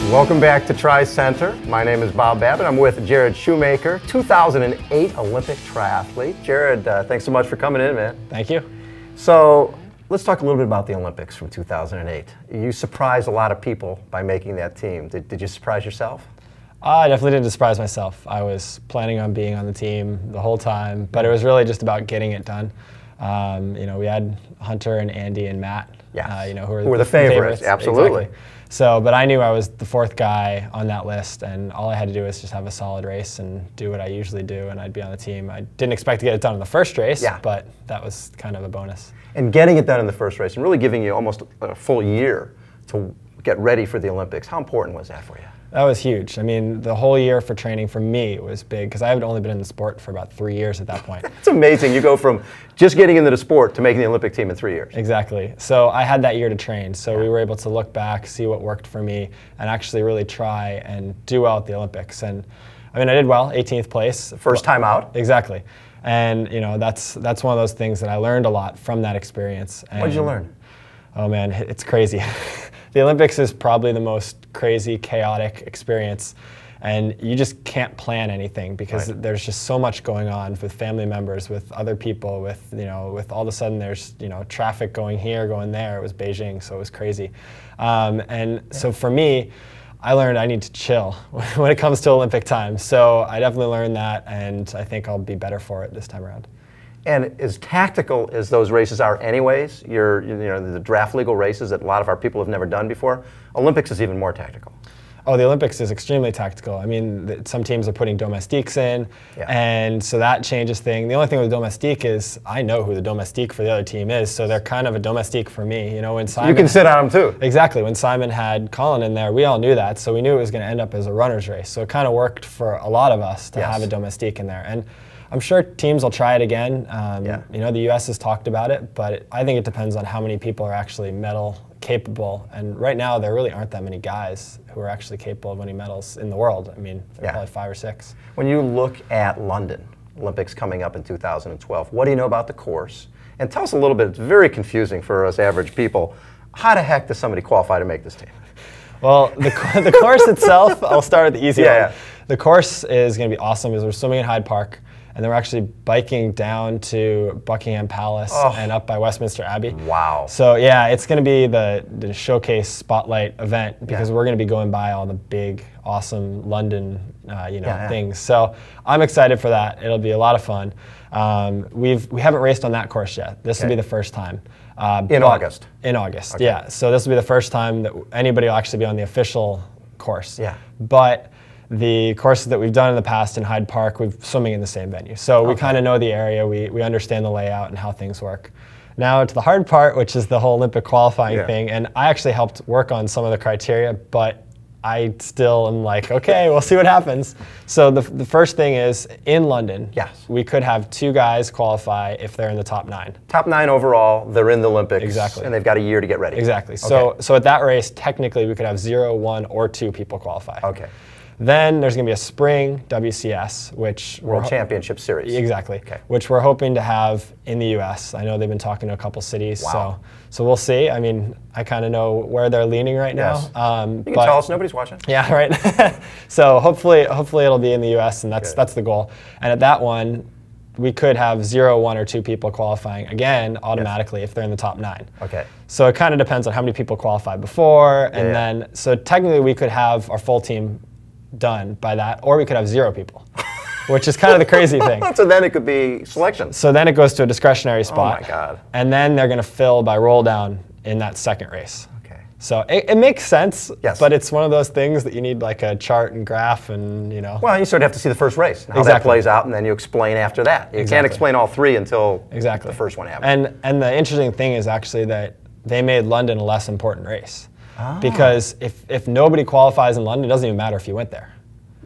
Welcome back to TriCenter. My name is Bob Babbitt. I'm with Jarrod Shoemaker, 2008 Olympic triathlete. Jarrod, thanks so much for coming in, man. Thank you. So let's talk a little bit about the Olympics from 2008. You surprised a lot of people by making that team. Did you surprise yourself? I definitely didn't surprise myself. I was planning on being on the team the whole time, but it was really just about getting it done. We had Hunter and Andy and Matt, who were the favorites. Absolutely. Exactly. So, but I knew I was the fourth guy on that list, and all I had to do was just have a solid race and do what I usually do, and I'd be on the team. I didn't expect to get it done in the first race, but that was kind of a bonus. And getting it done in the first race and really giving you almost a full year to get ready for the Olympics, how important was that for you? That was huge. I mean, the whole year for training for me was big because I had only been in the sport for about 3 years at that point. It's amazing. You go from just getting into the sport to making the Olympic team in 3 years. Exactly. So I had that year to train. So we were able to look back, see what worked for me, and actually really try and do well at the Olympics. And I mean, I did well, 18th place. First time out. Exactly. And that's one of those things that I learned a lot from that experience. What did you learn? Oh man, it's crazy. The Olympics is probably the most crazy, chaotic experience, and you just can't plan anything because there's just so much going on with family members, with other people, with all of a sudden there's traffic going here, going there. It was Beijing, so it was crazy. So for me, I learned I need to chill when it comes to Olympic time. So I definitely learned that, and I think I'll be better for it this time around. And as tactical as those races are anyways, the draft legal races that a lot of our people have never done before, Olympics is even more tactical. Oh, the Olympics is extremely tactical. I mean, some teams are putting domestiques in, and so that changes things. The only thing with domestique is I know who the domestique for the other team is, so they're kind of a domestique for me. When Simon, you can sit on them too. Exactly. When Simon had Colin in there, we all knew that, so we knew it was going to end up as a runner's race. So it kind of worked for a lot of us to have a domestique in there. And I'm sure teams will try it again. The U.S. has talked about it, but I think it depends on how many people are actually medal capable. And right now, there really aren't that many guys who are actually capable of winning medals in the world. I mean, there are probably 5 or 6. When you look at London, Olympics coming up in 2012, what do you know about the course? And tell us a little bit, it's very confusing for us average people. How the heck does somebody qualify to make this team? Well, the course itself, I'll start with the easy one. The course is going to be awesome because we're swimming in Hyde Park. And then we're actually biking down to Buckingham Palace and up by Westminster Abbey. Wow. So yeah, it's going to be the showcase spotlight event because we're going to be going by all the big, awesome London things. So I'm excited for that. It'll be a lot of fun. We haven't raced on that course yet. This will be the first time. In August? In August, yeah. So this will be the first time that anybody will actually be on the official course. Yeah. But the courses that we've done in the past in Hyde Park, we're swimming in the same venue. So we kind of know the area, we understand the layout and how things work. Now to the hard part, which is the whole Olympic qualifying thing, and I actually helped work on some of the criteria, but I still am like, okay, we'll see what happens. So the first thing is, in London, we could have 2 guys qualify if they're in the top 9. Top 9 overall, they're in the Olympics. Exactly. And they've got a year to get ready. Exactly. So at that race, technically we could have 0, 1, or 2 people qualify. Okay. Then there's going to be a spring WCS, which World Championship Series. Exactly. Which we're hoping to have in the U.S. I know they've been talking to a couple cities, so we'll see. I mean, I kind of know where they're leaning right now. You can tell us, nobody's watching. Yeah, right. So hopefully it'll be in the U.S. and that's the goal. And at that one, we could have 0, 1, or 2 people qualifying again automatically if they're in the top 9. Okay. So it kind of depends on how many people qualify before, and then so technically we could have our full team done by that, or we could have 0 people, which is kind of the crazy thing. So then it could be selection. So then it goes to a discretionary spot. Oh my God. And then they're going to fill by roll down in that second race. Okay. So it makes sense, but it's one of those things that you need like a chart and graph and, Well, you sort of have to see the first race, and how that plays out, and then you explain after that. You can't explain all 3 until the first one happens. And the interesting thing is actually that they made London a less important race. Because if nobody qualifies in London, it doesn't even matter if you went there.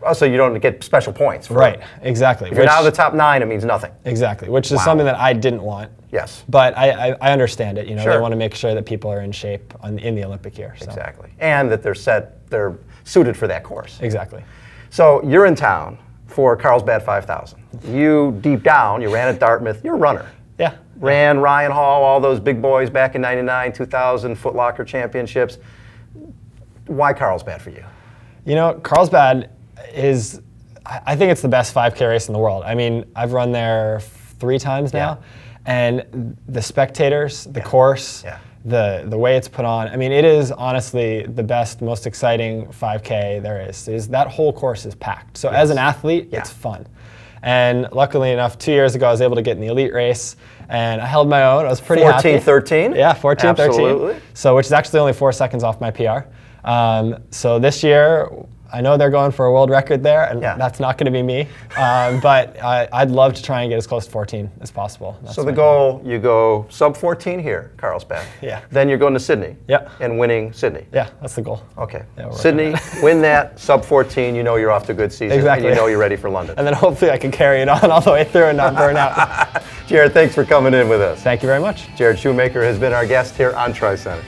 Oh, so you don't get special points. Right, exactly. If you're out of the top 9, it means nothing. Exactly, which is something that I didn't want. Yes. But I understand it. They want to make sure that people are in shape in the Olympic year. So. Exactly. And that they're suited for that course. Exactly. So you're in town for Carlsbad 5000. You, deep down, you ran at Dartmouth. You're a runner. Yeah. Ran Ryan Hall, all those big boys back in '99, 2000 Foot Locker championships. Why Carlsbad for you? You know, Carlsbad is, I think it's the best 5K race in the world. I mean, I've run there 3 times now, and the spectators, the course, the way it's put on. I mean, it is honestly the best, most exciting 5K there is. That whole course is packed. So as an athlete, it's fun. And luckily enough, 2 years ago, I was able to get in the elite race, and I held my own. I was pretty happy. 14-13? Yeah, 14-13. Absolutely. So, which is actually only 4 seconds off my PR. So this year, I know they're going for a world record there, and that's not going to be me. But I'd love to try and get as close to 14 as possible. That's so the goal, you go sub 14 here, Carlsbad. Yeah. Then you're going to Sydney. Yeah. And winning Sydney. Yeah, that's the goal. Okay. Yeah, Sydney, win that, sub 14, you know you're off to a good season. Exactly. And you know you're ready for London. And then hopefully I can carry it on all the way through and not burn out. Jarrod, thanks for coming in with us. Thank you very much. Jarrod Shoemaker has been our guest here on TriCenter.